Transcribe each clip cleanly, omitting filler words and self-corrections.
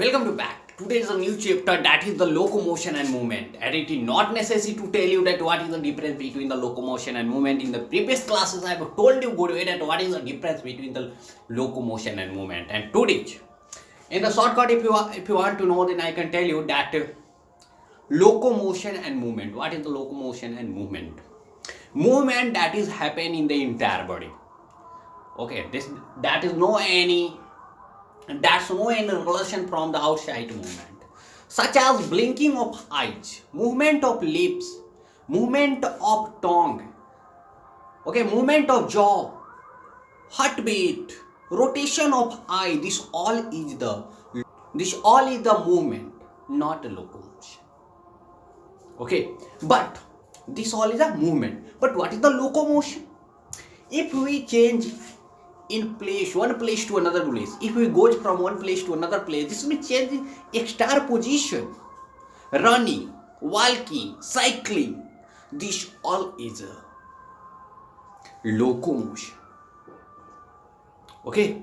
Welcome to back. Today is a new chapter, that is the locomotion and movement. And it is not necessary to tell you that what is the difference between the locomotion and movement. In the previous classes, I have told you good way that what is the difference between the locomotion and movement. And today, in the shortcut, if you want to know, then I can tell you that locomotion and movement. What is the locomotion and movement? Movement that is happen in the entire body. Okay, that's no any relation from the outside movement, such as blinking of eyes, movement of lips, movement of tongue, okay, movement of jaw, heartbeat, rotation of eye. This all is the movement, not a locomotion. Okay, but this all is a movement. But what is the locomotion? If we change in place, one place to another place, if we go from one place to another place, this will change in extra position, running, walking, cycling. This all is a locomotion. Okay,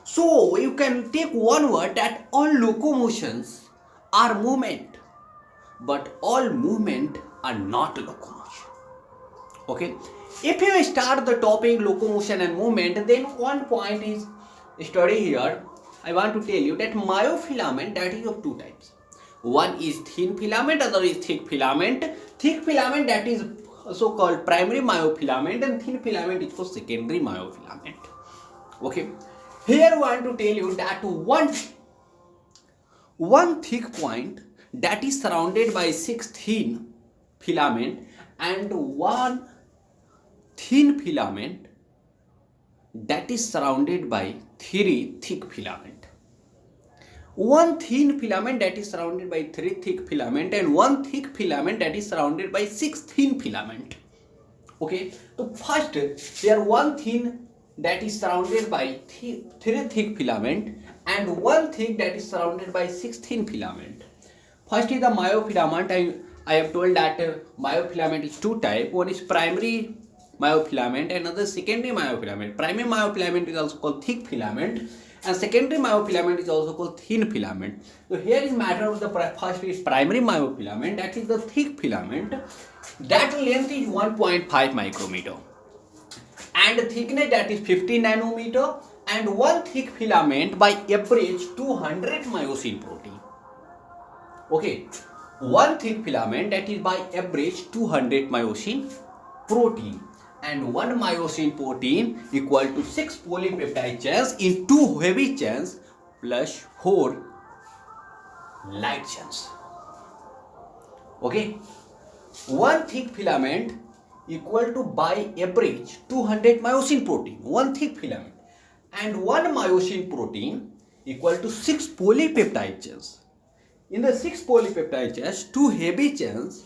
so you can take one word that all locomotions are movement, but all movement are not locomotion. Okay, if you start the topic locomotion and movement, then one point is study here. I want to tell you that myofilament, that is of two types. One is thin filament, other is thick filament. Thick filament, that is also called primary myofilament, and thin filament is called secondary myofilament. Okay, here I want to tell you that one thick point that is surrounded by 6 thin filament, and one thin filament that is surrounded by 3 thick filament. One thin filament that is surrounded by 3 thick filament, and one thick filament that is surrounded by 6 thin filament. Okay, so first there one thin that is surrounded by 3 thick filament, and one thick that is surrounded by 6 thin filament. First is the myofilament. I have told that myofilament is two types. One is primary myofilament, and another secondary myofilament. Primary myofilament is also called thick filament, and secondary myofilament is also called thin filament. So here is matter of the first is primary myofilament, that is the thick filament. That length is 1.5 micrometer, and thickness that is 50 nanometer, and one thick filament by average 200 myosin protein. Okay, one thick filament that is by average 200 myosin protein, and one myosin protein equal to 6 polypeptide chains in 2 heavy chains plus 4 light chains. Okay, one thick filament equal to by average 200 myosin protein, one thick filament, and one myosin protein equal to 6 polypeptide chains. In the 6 polypeptide chains, 2 heavy chains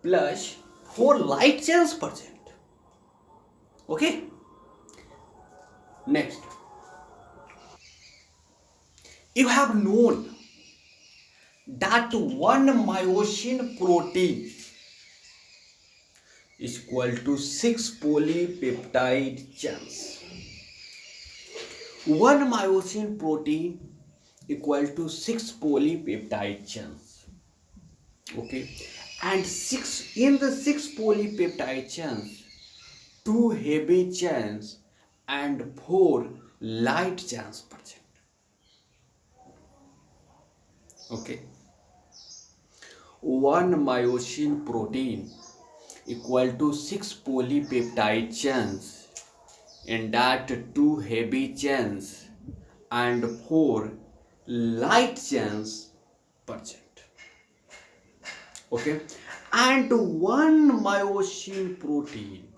plus 4 light chains present. Okay, next, you have known that one myosin protein is equal to 6 polypeptide chains. One myosin protein equal to 6 polypeptide chains. Okay, and in the 6 polypeptide chains, 2 heavy chains and 4 light chains present. Okay, one myosin protein equal to 6 polypeptide chains, and that 2 heavy chains and 4 light chains present. Okay, and one myosin protein,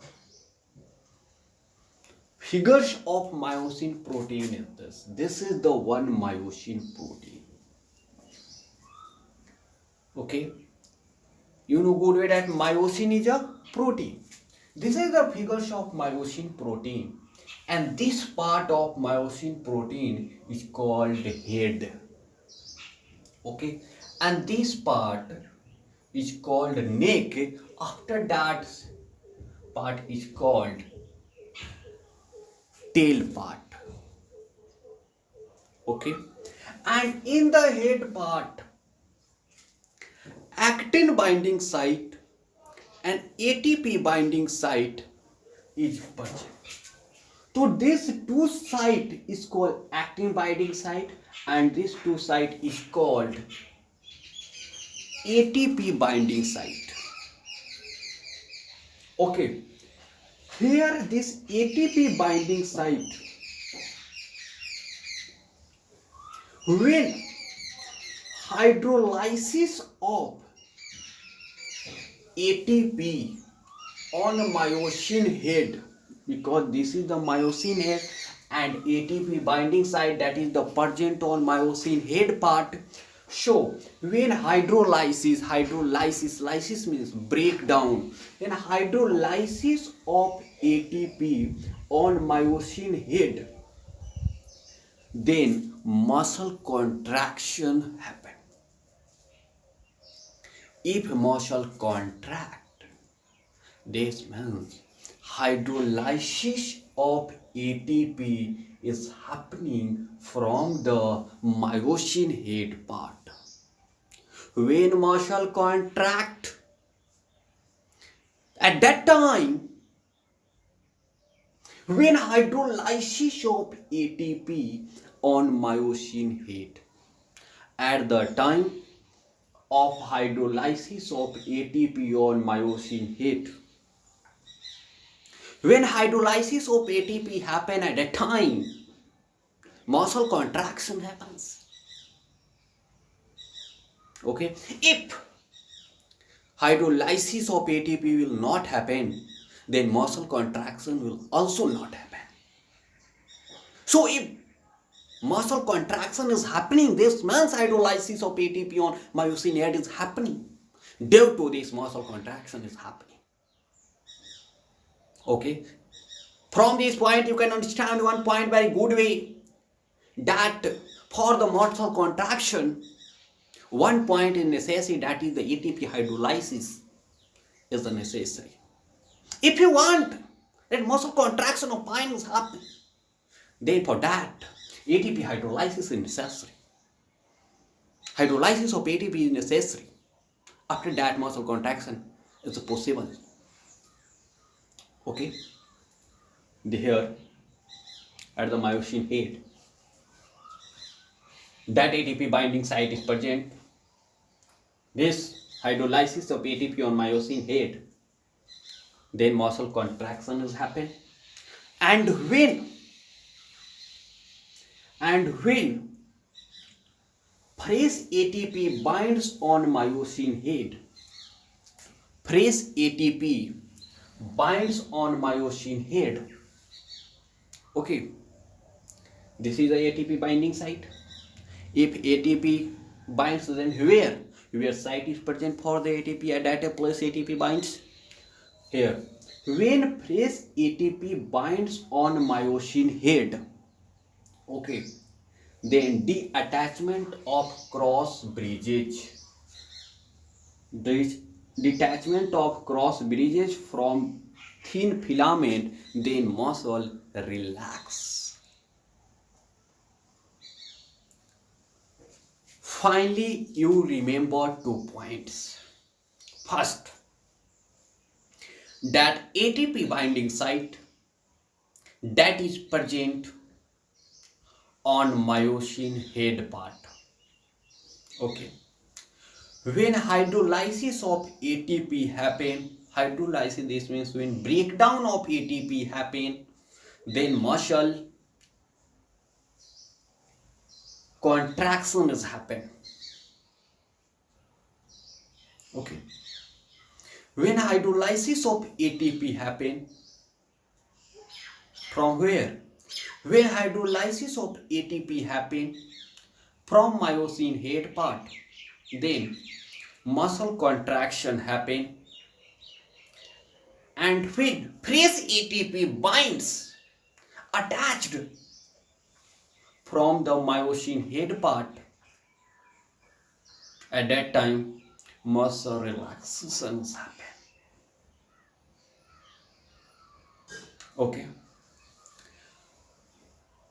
figures of myosin protein is this. This is the one myosin protein. Okay, you know good way that myosin is a protein. This is the figures of myosin protein, and this part of myosin protein is called head. Okay, and this part is called neck. After that part is called tail part. Okay, And in the head part, actin binding site and ATP binding site is present. So this two site is called actin binding site and this two site is called ATP binding site. Okay, here this ATP binding site, when hydrolysis of ATP on myosin head, because this is the myosin head and ATP binding site that is the present on myosin head part. So when lysis means breakdown, when hydrolysis of ATP on myosin head, then muscle contraction happen. If muscle contract, this means hydrolysis of ATP is happening from the myosin head part. When muscle contract, at that time, when hydrolysis of ATP on myosin head, at the time of hydrolysis of ATP on myosin head, when hydrolysis of ATP happen at a time, muscle contraction happens. Okay, if hydrolysis of ATP will not happen, then muscle contraction will also not happen. So if muscle contraction is happening, this means hydrolysis of ATP on myosin head is happening. Due to this, muscle contraction is happening. Okay, from this point you can understand one point very good way, that for the muscle contraction, one point is necessary, that is the ATP hydrolysis is the necessary. If you want that muscle contraction of point is happening, then for that ATP hydrolysis is necessary. Hydrolysis of ATP is necessary. After that, muscle contraction is possible. Okay, here at the myosin head, that ATP binding site is present. This hydrolysis of ATP on myosin head, then muscle contraction has happened. And when fresh ATP binds on myosin head, fresh ATP binds on myosin head. Okay, this is the ATP binding site. If ATP binds, then where site is present for the ATP, at that place ATP binds. Here, when fresh ATP binds on myosin head, okay, then detachment of cross bridges, detachment of cross bridges from thin filament, then muscle relax. Finally, you remember 2 points. First, that ATP binding site that is present on myosin head part. Okay, when hydrolysis of ATP happen, hydrolysis, this means when breakdown of ATP happen, then muscle contraction is happen. Okay, when hydrolysis of ATP happen, from where? When hydrolysis of ATP happen from myosin head part, then muscle contraction happen, and when fresh ATP binds attached from the myosin head part, at that time muscle relaxations happen. Okay,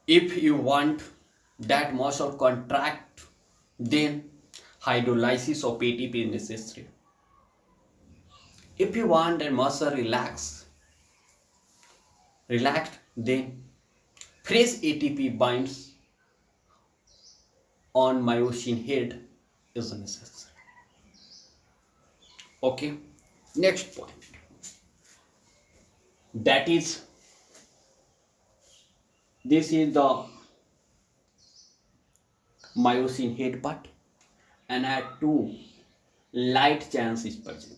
if you want that muscle contract, then hydrolysis of ATP is necessary. If you want a muscle relaxed, then fresh ATP binds on myosin head is necessary. Okay, next point, that is, this is the myosin head part, and at two light chains is present.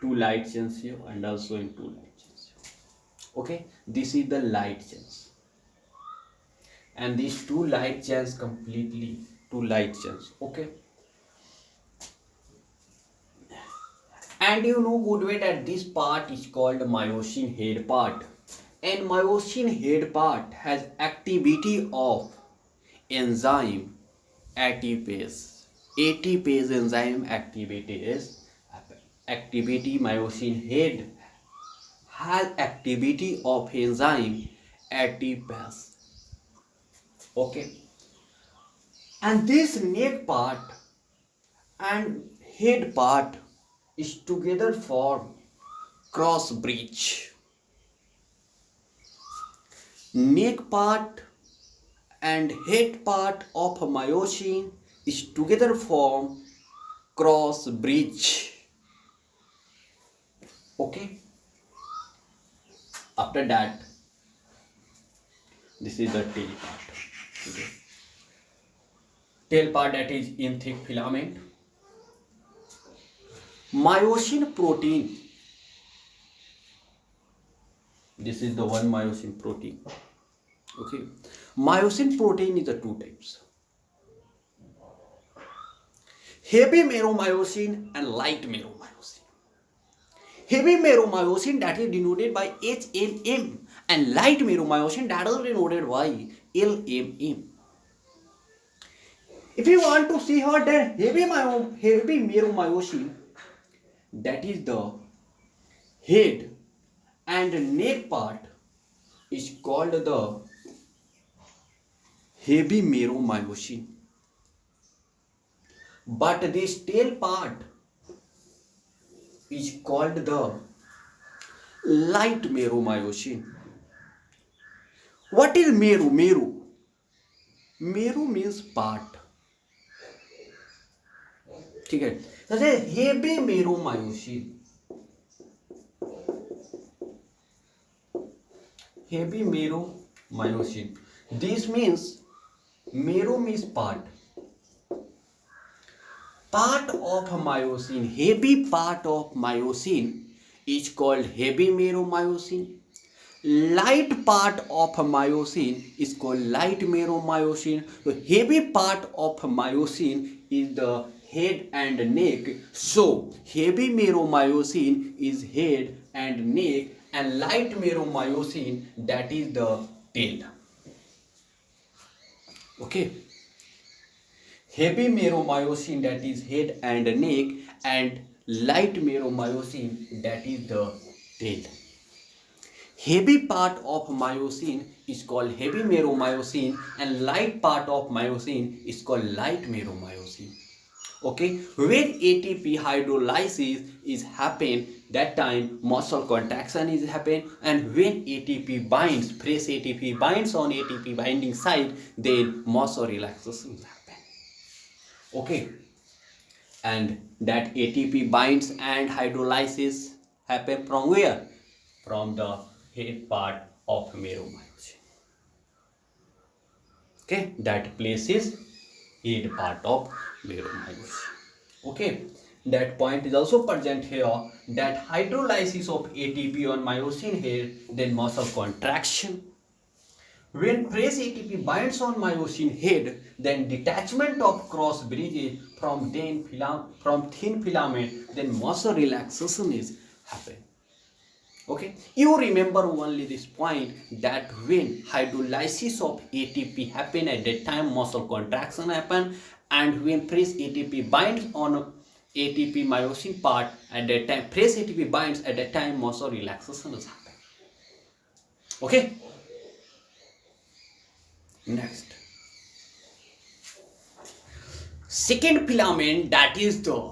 Two light chains here and also in two light chains here. Okay, this is the light chains, and these two light chains completely two light chains. Okay, and you know good way that this part is called myosin head part, and myosin head part has activity of enzyme ATPase. ATPase enzyme activity is activity. Myosin head has activity of enzyme ATPase. Okay, and this neck part and head part is together form cross bridge. Neck part and head part of myosin is together form cross bridge. Okay, after that, this is the tail part. Okay. Tail part, that is in thick filament. Myosin protein, this is the one myosin protein. Okay, myosin protein is the two types: heavy meromyosin and light meromyosin. Heavy meromyosin, that is denoted by HMM, and light meromyosin, that is denoted by LMM. If you want to see how that heavy meromyosin, that is the head and neck part, is called the heavy meromyosin, but this tail part is called the light meromyosin. What is meru? Meru means part. ठीक है, जैसे heavy meromyosin, heavy meromyosin, this means mero means part of myosin. Heavy part of myosin is called heavy meromyosin. Light part of myosin is called light meromyosin. So heavy part of myosin is the head and neck. So heavy meromyosin is head and neck, and light meromyosin, that is the tail. Okay, heavy meromyosin, that is head and neck, and light meromyosin, that is the tail. Heavy part of myosin is called heavy meromyosin, and light part of myosin is called light meromyosin. Okay, when ATP hydrolysis is happen, that time muscle contraction is happen, and when ATP binds, fresh ATP binds on ATP binding site, then muscle relaxation is happen. Okay, and that ATP binds and hydrolysis happen from where? From the head part of meromyosin. Okay, that place is head part of meromyosin. Okay, that point is also present here, that hydrolysis of ATP on myosin head, then muscle contraction. When fresh ATP binds on myosin head, then detachment of cross bridges from thin filament, then muscle relaxation is happen. Okay, you remember only this point, that when hydrolysis of ATP happen, at that time muscle contraction happen, and when fresh ATP binds on ATP myosin part, at that time fresh ATP binds, at that time muscle relaxation is happen. Okay, Next, second filament, that is the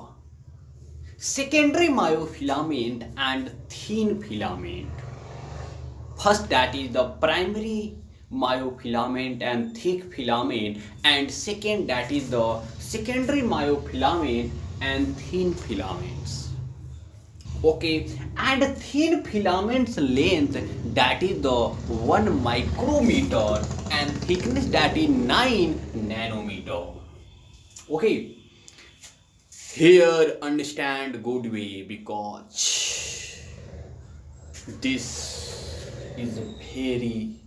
secondary myofilament and thin filament. First, that is the primary myofilament and thick filament, and second, that is the secondary myofilament and thin filaments. Okay, and thin filament's length, that is the 1 micrometer, and thickness, that is 9 nanometer. Okay, here understand good way, because this is a very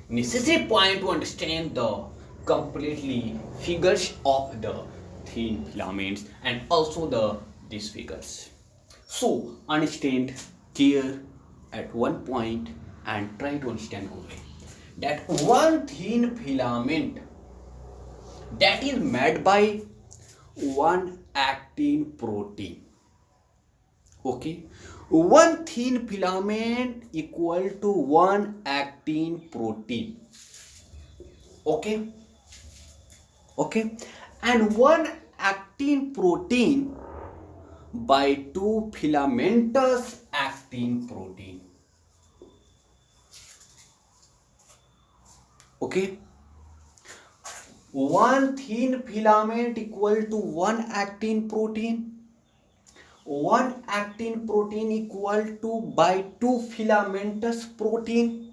necessary point to understand the completely figures of the thin filaments and also these figures. So understand here at one point and try to understand only that one thin filament, that is made by one actin protein. Okay, one thin filament equal to one actin protein. Okay, and one actin protein by two filamentous actin protein. Okay, one thin filament equal to one actin protein. One actin protein equal to by two filamentous protein.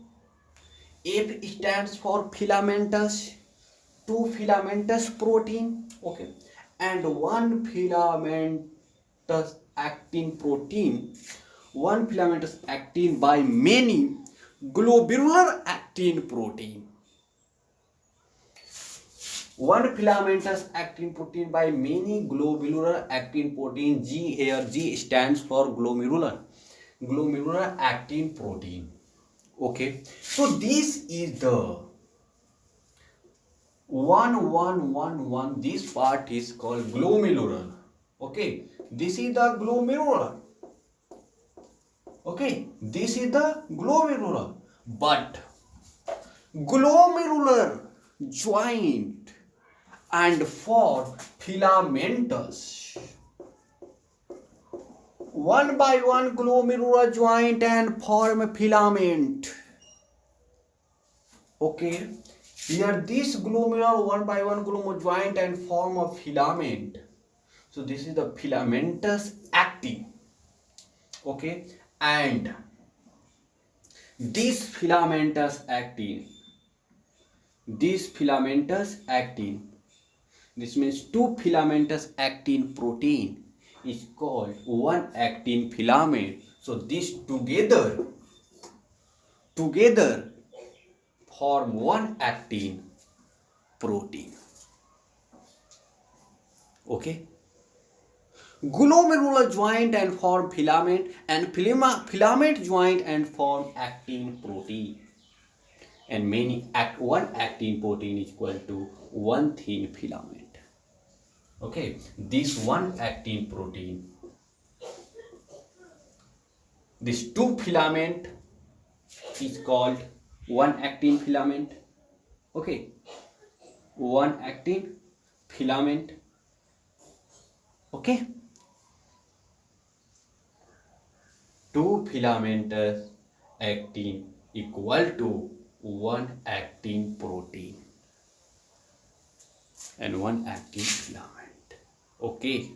F stands for filamentous, two filamentous protein. Okay, and one filamentous actin protein, one filamentous actin by many globular actin protein. One filamentous actin protein by many globular actin protein. G here, G stands for glomerular actin protein. Okay, so this is the 1 this part is called glomerular. Okay, this is the glomerular. Okay, this is the glomerular, but glomerular joint and form filamentous. One by one glomerular joint and form a filament. Okay, here this glomerular one by one glomerular joint and form a filament. So this is the filamentous actin. Okay, and this filamentous actin, this means two filamentous actin protein is called one actin filament. So this together form one actin protein. Okay, glomerular joint and form filament, and filament joint and form actin protein, and one actin protein is equal to one thin filament. Okay, this one actin protein, this two filament is called one actin filament. Okay, one actin filament. Okay, two filamentous actin equal to one actin protein and one actin filament. Okay,